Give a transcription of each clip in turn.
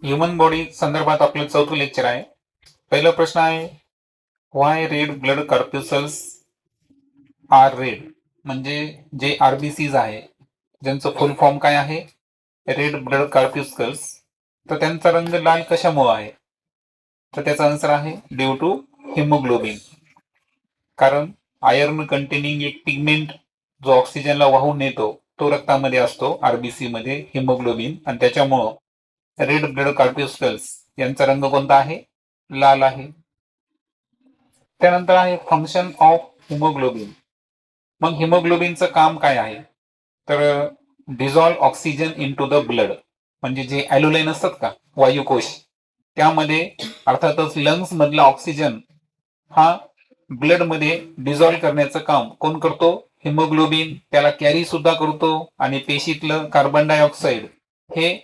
Human body संदर्भात आपलं चौथं लेक्चर आहे. पहिला प्रश्न आहे, व्हाय रेड ब्लड कॉर्प्युसल्स आर रेड. म्हणजे जे आरबीसीज आहे ज्यांचं फुल फॉर्म काय आहे, रेड ब्लड कॉर्प्युस्कल्स, तर त्यांचा रंग लाल कशामुळे आहे? तर त्याचा आन्सर आहे ड्यू टू हिमोग्लोबिन. कारण आयर्न कंटेनिंग एक पिगमेंट जो ऑक्सिजनला वाहून नेतो तो रक्तामध्ये असतो आरबीसी मध्ये, हिमोग्लोबिन, आणि त्याच्यामुळं रेड ब्लड कॉर्प्युस्कल्स यांचा रंग कोणता आहे? लाल आहे. त्यानंतर आहे फंक्शन ऑफ हिमोग्लोबिन. मग हिमोग्लोबिनचं काम काय आहे? तर dissolve oxygen into the blood. म्हणजे जे ॲलोलाईन असतात का, वायुकोश, त्यामध्ये अर्थातच लंग्स मधला ऑक्सिजन हा ब्लड मध्ये डिझॉल्व करण्याचं काम कोण करतो? हिमोग्लोबिन. त्याला कॅरी सुद्धा करतो आणि पेशीतलं कार्बन डायऑक्साईड हे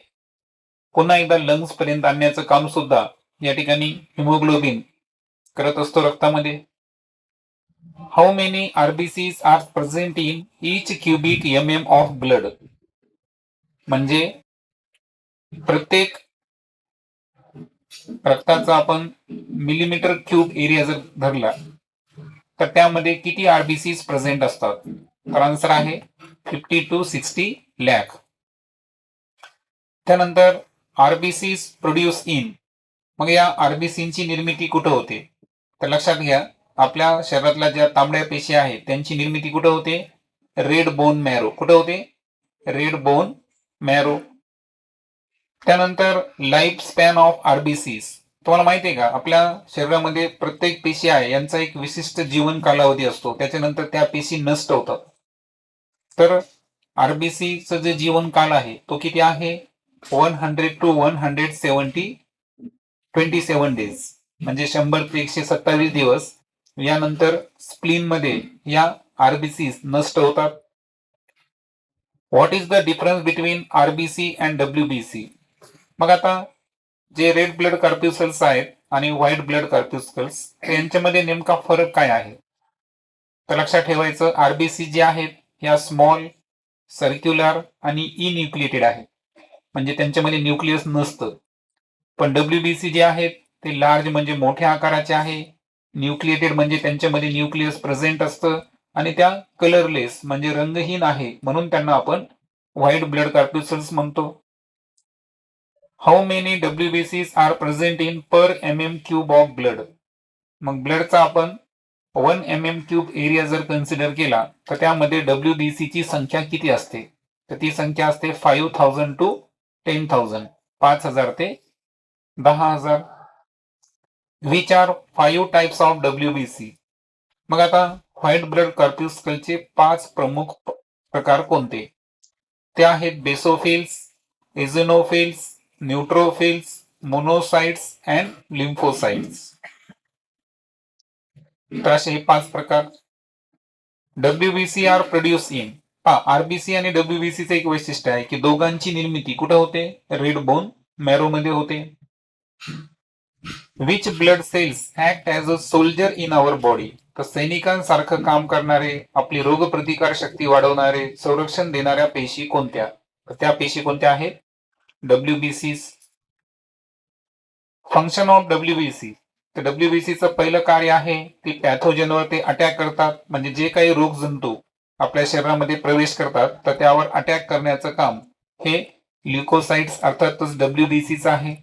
पुन्हा एकदा लंग्स पर्यंत आणण्याचं काम सुद्धा या ठिकाणी हिमोग्लोबिन करत असतो रक्तामध्ये. How many RBCs are present in each cubic M of blood. म्हणजे प्रत्येक रक्ताचा आपण मिलीमीटर क्यूब एरिया जर धरला तर त्यामध्ये किती आरबीसीज प्रेझेंट असतात? तर आन्सर आहे 50 to 60 लाख. त्यानंतर आरबीसीज प्रोड्यूस इन. मग या आरबीसीची निर्मिती कुठं होते? तर लक्षात घ्या, आपल्या शरीरातल्या ज्या तांबड्या पेशी आहेत त्यांची निर्मिती कुठं होते? Red bone marrow. कुठं होते? Red bone marrow. त्यानंतर लाईफ स्पॅन ऑफ आरबीसीज. तुम्हाला माहिती आहे का, आपल्या शरीरामध्ये प्रत्येक पेशी आहे यांचा एक विशिष्ट जीवन कालावधी असतो, त्याच्यानंतर त्या पेशी नष्ट होतात. तर आरबीसीचं जे जीवन काल आहे तो किती आहे? 100 to 170 27 डेज. म्हणजे 100 ते 127 दिवस. यानंतर स्प्लीन मध्ये या आरबीसीज नष्ट होतात. What is the difference between RBC and WBC? मग आता जे रेड ब्लड कॉर्प्युसल्स आहेत आणि व्हाईट ब्लड कॉर्प्युस्कल्स यांच्यामध्ये नेमका फरक काय आहे? तर लक्षात ठेवायचं, आरबीसी जे आहेत या स्मॉल, सर्क्युलर आणि इन्यूक्लिएटेड आहेत, म्हणजे त्यांच्यामध्ये न्यूक्लियस नसतं. पण डब्ल्यूबीसी जे आहेत ते लार्ज म्हणजे मोठ्या आकाराचे आहे, न्यूक्लिएटेड म्हणजे त्यांच्यामध्ये न्यूक्लियस प्रेझेंट असतं, आणि त्या कलरलेस म्हणजे रंगहीन आहे, म्हणून त्यांना आपण व्हाईट ब्लड कॉर्प्युसल्स म्हणतो. हाऊ मेनी डब्ल्यूबीसीज are present in per cube of blood. मग ब्लडचा आपण 1 क्यूब एरिया जर कन्सिडर केला तर त्यामध्ये डब्ल्यूबीसी ची संख्या किती असते? तर ती संख्या असते 5000 to 10,000. 5000 ते 10,000. Which are 5 types of WBC. मग आता व्हाईट ब्लड कॉर्प्युस्कलचे 5 प्रमुख प्रकार कोणते? ते आहेत basophils, eosinophils, neutrophils, monocytes and lymphocytes. तर असे 5 प्रकार. WBC are produce in. RBC आणि डब्ल्यूबीसीचं एक वैशिष्ट्य आहे की दोघांची निर्मिती कुठे होते? रेड बोन मॅरो मध्ये होते. Which blood cells act as a soldier in our body. तर सैनिकांसारखं काम करणारे, आपली रोगप्रतिकार शक्ती वाढवणारे, संरक्षण देणाऱ्या पेशी कोणत्या? तर त्या पेशी कोणत्या आहेत? डब्ल्यूबीसी. Function of WBC. तर डब्ल्यूबीसीचं पहिलं कार्य आहे की पॅथोजनवर ते अटॅक करतात, म्हणजे जे काही रोग जंतू आपल्या शरीरामध्ये प्रवेश करतात तर त्यावर अटॅक करण्याचं काम हे ल्युकोसाइट्स अर्थातच डब्ल्यूबीसीचं आहे.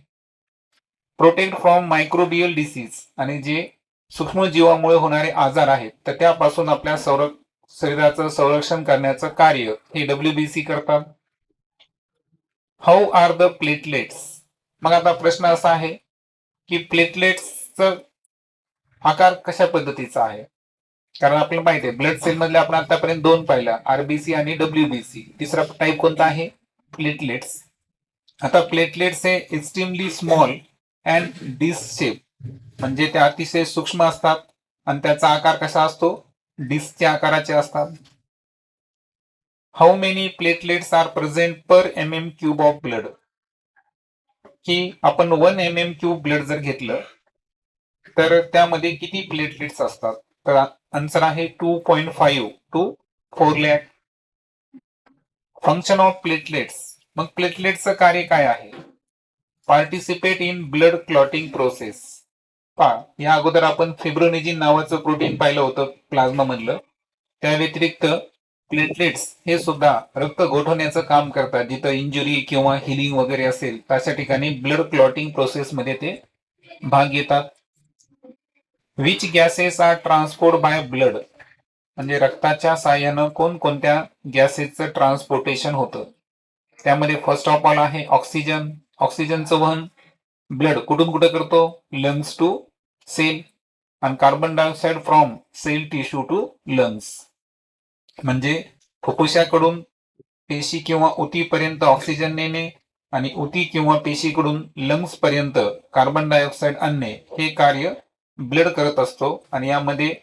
Protect from microbial disease. आणि जे सूक्ष्मजीवामुळे होणारे आजार आहेत तर त्यापासून आपल्या शरीराचं संरक्षण करण्याचं कार्य हे डब्ल्यूबीसी करतात. How are the platelets. मग आता प्रश्न असा आहे की प्लेटलेट्सचा आकार कशा पद्धतीचा आहे? कारण आपल्याला माहिती आहे ब्लड सेल मधले आपण आतापर्यंत 2 पाहिल्या, आरबीसी आणि डब्ल्यूबीसी. तिसरा टाईप कोणता आहे? प्लेटलेट्स. आता प्लेटलेट्स हे extremely small and disc shape, म्हणजे ते अतिशय सूक्ष्म असतात आणि त्याचा आकार कसा असतो? डिस्कच्या आकाराचे असतात. How many platelets are present per cube of blood. की आपण 1 क्यूब ब्लड जर घेतलं तर त्यामध्ये किती प्लेटलेट्स असतात? तर आन्सर आहे 2.5 to 4 lakh. Function of platelets. मग प्लेटलेट्सचं कार्य काय आहे? Participate in blood clotting process. पहा, या अगोदर आपण फिब्रोनेजिन नावाचं प्रोटीन पाहिलं होतं प्लाझ्मा मधलं. त्या व्यतिरिक्त प्लेटलेट्स हे सुद्धा रक्त गोठवण्याचं काम करतात. जिथं इंजुरी किंवा हिलिंग वगैरे असेल अशा ठिकाणी ब्लड क्लॉटिंग प्रोसेस मध्ये ते भाग घेतात. Which gases are transport by blood, म्हणजे रक्ताच्या साह्यानं कोणकोणत्या गॅसेसचं ट्रान्सपोर्टेशन होतं. त्यामध्ये फर्स्ट ऑफ ऑल आहे ऑक्सिजन. ऑक्सिजनचं वहन ब्लड कुठून कुठे करतो? Lungs to cell. आणि carbon dioxide from cell tissue to lungs, म्हणजे फुफ्फुसाकडून पेशी किंवा ऊतीपर्यंत ऑक्सिजन नेणे आणि ऊती किंवा पेशीकडून लंग्स पर्यंत कार्बन डायऑक्साईड आणणे हे कार्य ब्लड करत असतो. आणि यामध्ये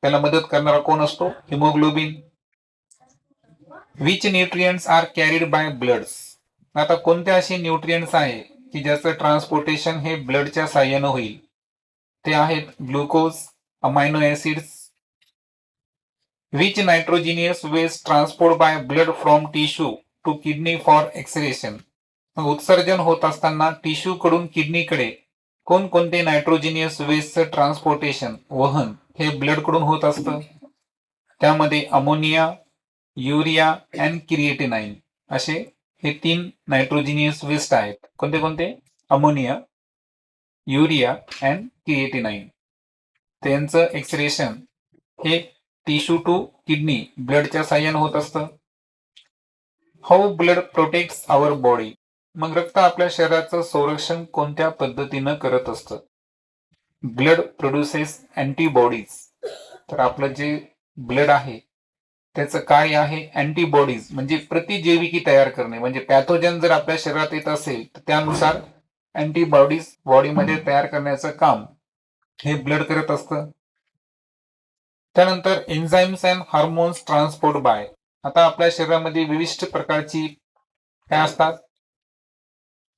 त्याला मदत करणारा कोण असतो? Haemoglobin. Which nutrients are carried by bloods, आता कोणते असे न्यूट्रिएंट्स आहे की ज्याचं ट्रान्सपोर्टेशन हे ब्लडच्या साह्यानं होईल? ते आहेत glucose, amino acids. Which nitrogenous waste transport by blood from tissue to kidney for excretion, उत्सर्जन होत असताना टिश्यू कडून किडनीकडे कोणकोणते नायट्रोजिनियस वेस्टचं ट्रान्सपोर्टेशन वहन हे ब्लड कडून होत असतं? त्यामध्ये अमोनिया, युरिया अँड क्रिएटिनाइन असे हे 3 नायट्रोजिनियस वेस्ट आहेत. कोणते कोणते? Ammonia, urea and creatinine. त्यांचं एक्सक्रेशन हे टिश्यू टू किडनी ब्लडच्या साह्याने होत असतं. How blood protects our body, मग रक्त आपल्या शरीराचं संरक्षण कोणत्या पद्धतीनं करत असतं? ब्लड प्रोड्युसेस अँटीबॉडीज, तर आपलं जे ब्लड आहे त्याचं कार्य आहे अँटीबॉडीज, म्हणजे प्रतिजैविकी तयार करणे. म्हणजे पॅथोजन जर आपल्या शरीरात येत असेल तर त्यानुसार अँटीबॉडीज बॉडीमध्ये तयार करण्याचं काम हे ब्लड करत असतं. त्यानंतर enzymes and hormones transport by, आता आपल्या शरीरामध्ये विविध प्रकारची काय असतात?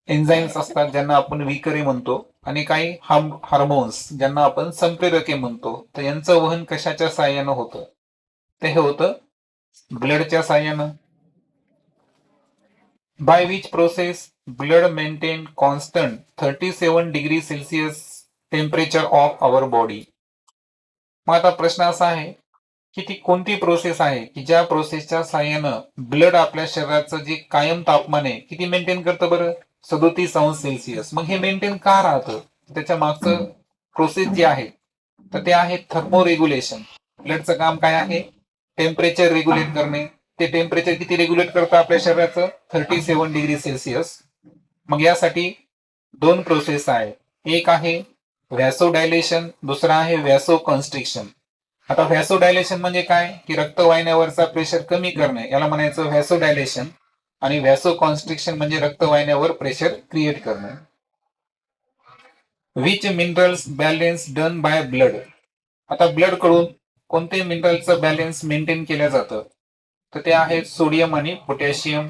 एन्झाईम्स असतात ज्यांना आपण विकरे म्हणतो, आणि काही हार्मोन्स ज्यांना आपण संप्रेरके म्हणतो. तर यांचं वहन कशाच्या साह्यानं होतं? ते हे होतं ब्लडच्या साह्यानं. By which process blood maintain constant 37 degree Celsius temperature of our body. मग आता प्रश्न असा आहे की ती कोणती प्रोसेस आहे की ज्या प्रोसेसच्या साह्यानं ब्लड आपल्या शरीराचं जे कायम तापमान आहे किती मेंटेन करतं बरं? 37 अंश सेल्सिअस. मग हे मेंटेन का राहतं? त्याच्या मागचं प्रोसेस जे आहे तर ते आहे थर्मो रेग्युलेशन. ब्लडचं काम काय आहे? टेम्परेचर रेग्युलेट करणे. ते टेम्परेचर किती रेग्युलेट करतं आपल्या शरीराचं? 37 डिग्री सेल्सिअस. मग यासाठी 2 प्रोसेस आहे. एक आहे व्हॅसोडायलेशन, दुसरा आहे व्हॅसो कन्स्ट्रिक्शन. आता व्हॅसोडायलेशन म्हणजे काय? की रक्तवाहिन्यावरचा प्रेशर कमी करणे, याला म्हणायचं व्हॅसोडायलेशन. आणि व्हॅसो कॉन्स्ट्रिक्शन म्हणजे रक्तवाहिन्यावर प्रेशर क्रिएट करणे. Which minerals balance done by blood, आता ब्लड कडून कोणते मिनरलचं बॅलेन्स मेंटेन केलं जातं? तर ते आहे सोडियम आणि potassium.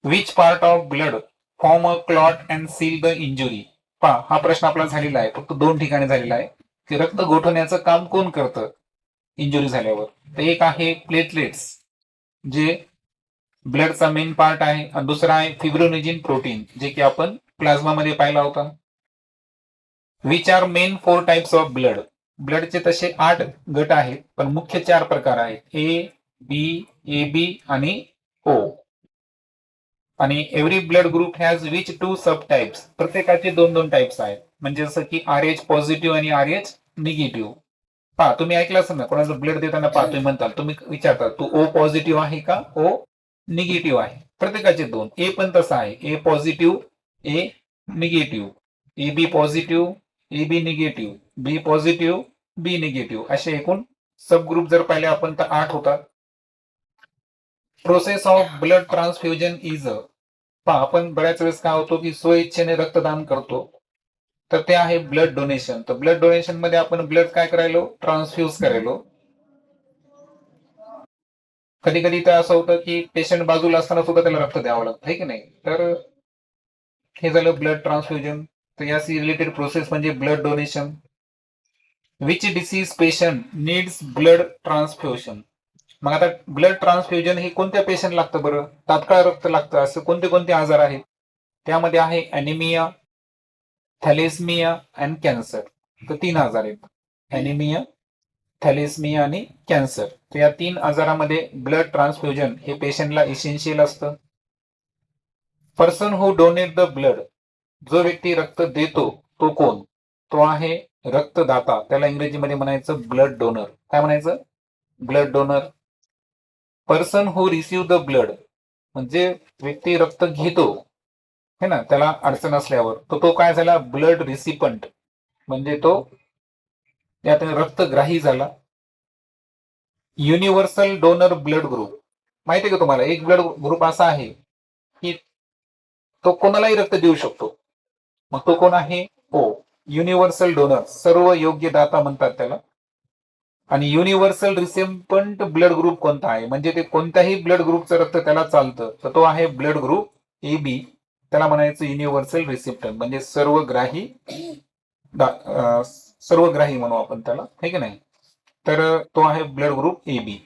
Which part of blood form a clot and seal the injury, पहा हा प्रश्न आपला झालेला आहे, फक्त 2 ठिकाणी झालेला आहे की रक्त गोठवण्याचं काम कोण करतं इंजुरी झाल्यावर? तर एक आहे प्लेटलेट्स जे ब्लडचा मेन पार्ट आहे, आणि दुसरा आहे फिब्रोनेजिन प्रोटीन जे की आपण प्लाझ्मा मध्ये पाहिला होता. Which are main 4 types of blood, ब्लडचे तसे 8 गट आहेत पण मुख्य 4 प्रकार आहेत, ए, बी, ए बी आणि ओ. आणि every blood group has which 2 sub types, प्रत्येकाचे 2-2 टाइप्स आहेत. म्हणजे जसं की आर एच पॉझिटिव्ह आणि आर एच निगेटिव्ह. पहा तुम्ही ऐकलं असेल ना, कोणाचं ब्लड देताना पहा तुम्ही म्हणताल, तुम्ही विचारता तू ओ पॉझिटिव्ह आहे का ओ निगेटिव्ह आहे? प्रत्येकाचे 2. ए पण तसं आहे, A positive A negative, A B positive A B negative, B positive B negative, असे एकूण सब ग्रुप जर पाहिले आपण तर 8 होतात. Process of blood transfusion is, पहा आपण बऱ्याच वेळेस काय होतो की स्वइच्छेने रक्तदान करतो, तर ते आहे ब्लड डोनेशन. तर ब्लड डोनेशन मध्ये आपण ब्लड काय करायलो? ट्रान्सफ्यूज करायलो. कधी कधी तर असं होतं की पेशंट बाजूला असताना सुद्धा त्याला रक्त द्यावं लागतं, आहे की नाही? तर हे झालं ब्लड ट्रान्सफ्युजन. तर याशी रिलेटेड प्रोसेस म्हणजे blood donation. Which disease patient needs blood transfusion, मग आता ब्लड ट्रान्सफ्युजन हे कोणत्या पेशंट लागतं बरं? तात्काळ रक्त लागतं असं कोणते कोणते आजार आहेत? त्यामध्ये आहे ॲनिमिया, थॅलेसमिया अँड कॅन्सर. तर 3 आजार आहेत, ॲनिमिया, थॅलेसमिया आणि कॅन्सर. तर या 3 आजारामध्ये ब्लड ट्रान्सफ्युजन हे पेशंटला इसेन्शियल असतं. Person who donate the blood, जो व्यक्ती रक्त देतो तो कोण? तो आहे रक्तदाता. त्याला इंग्रजीमध्ये म्हणायचं ब्लड डोनर. काय म्हणायचं? Blood donor. Person who receive the blood, म्हणजे व्यक्ती रक्त घेतो है ना, त्याला अडचण असल्यावर, तो काय झाला? ब्लड रिसिपंट, म्हणजे तो यात रक्तग्राही झाला. युनिव्हर्सल डोनर ब्लड ग्रुप, माहिती आहे का तुम्हाला? एक ब्लड ग्रुप असा आहे की तो कोणालाही रक्त देऊ शकतो. मग तो कोण आहे? हो, युनिव्हर्सल डोनर, सर्व योग्य दाता म्हणतात त्याला. आणि युनिव्हर्सल रिसिपंट ब्लड ग्रुप कोणता आहे? म्हणजे ते कोणत्याही ब्लड ग्रुपचं रक्त त्याला चालतं, तर तो आहे ब्लड ग्रुप ए बी. त्याला म्हणायचं युनिव्हर्सल रिसिप्टंट, म्हणजे सर्वग्राही, सर्वग्राही म्हणू आपण त्याला, हे की नाही. तर तो आहे ब्लड ग्रुप ए बी.